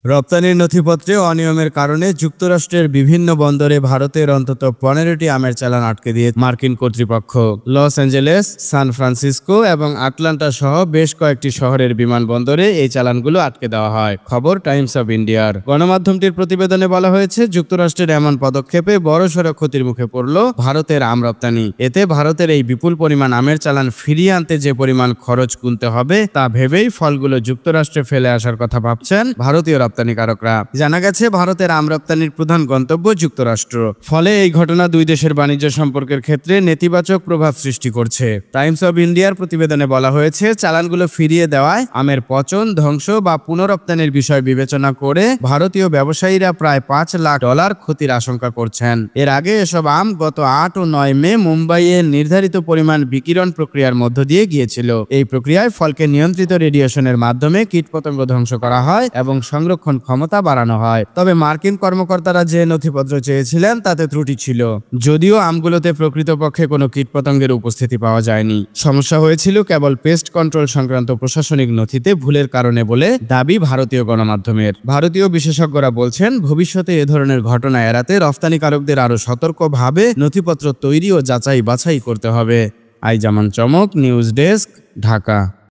রপ্তানির নথিপত্রে অনিয়মের কারণে যুক্তরাষ্ট্রের বিভিন্ন বন্দরে ভারতের অন্তত 15টি আমের চালান আটকে দিয়ে মার্কিন কর্তৃপক্ষ। লস অ্যাঞ্জেলেস, সান ফ্রান্সিসকো এবং আটলান্টা সহ বেশ কয়েকটি শহরের বিমানবন্দরে এই চালানগুলো আটকে দেওয়া হয়। খবর টাইমস অব ইন্ডিয়ার। গণমাধ্যমটির প্রতিবেদনে বলা হয়েছে, যুক্তরাষ্ট্রের এমন পদক্ষেপে বড়সড় ক্ষতির মুখে পড়ল ভারতের আম রপ্তানি। এতে ভারতের এই বিপুল পরিমাণ আমের চালান ফিরিয়ে আনতে যে পরিমাণ খরচ গুনতে হবে তা ভেবেই ফলগুলো যুক্তরাষ্ট্রে ফেলে আসার কথা ভাবছেন ভারতীয় রপ্তানিকারকরা। জানা গেছে, ভারতের আম রপ্তানির প্রধান গন্তব্য যুক্তরাষ্ট্র। ফলে এই ঘটনা দুই দেশের বাণিজ্য সম্পর্কের ক্ষেত্রে নেতিবাচক প্রভাব সৃষ্টি করছে। টাইমস অব ইন্ডিয়ার প্রতিবেদনে বলা হয়েছে, চালানগুলো ফিরিয়ে দেওয়ায় আমের পচন, ধ্বংস বা পুনরপ্তানির বিষয় বিবেচনা করে ভারতীয় ব্যবসায়ীরা প্রায় $5 লাখ ক্ষতির আশঙ্কা করছেন। এর আগে এসব আম গত 8 ও 9 মে মুম্বাইয়ে নির্ধারিত পরিমাণ বিকিরণ প্রক্রিয়ার মধ্য দিয়ে গিয়েছিল। এই প্রক্রিয়ায় ফলকে নিয়ন্ত্রিত রেডিয়েশনের মাধ্যমে কীটপতঙ্গ ধ্বংস করা হয় এবং সংরক্ষণ ক্ষমতা বাড়ানো হয়। তবে মার্কিন কর্মকর্তারা যে নথিপত্র চেয়েছিলেন তাতে ত্রুটি ছিল, যদিও আমগুলোতে প্রকৃতপক্ষে কোনো কীটপতঙ্গের উপস্থিতি পাওয়া যায়নি। সমস্যা হয়েছিল কেবল পেস্ট কন্ট্রোল সংক্রান্ত প্রশাসনিক নথিতে ভুলের কারণে বলে দাবি ভারতীয় গণমাধ্যমের। ভারতীয় বিশেষজ্ঞরা বলছেন, ভবিষ্যতে এ ধরনের ঘটনা এড়াতে রফতানিকারকদের আরও সতর্কভাবে নথিপত্র তৈরি ও যাচাই বাছাই করতে হবে। আইজামান চমক, নিউজ ডেস্ক, ঢাকা।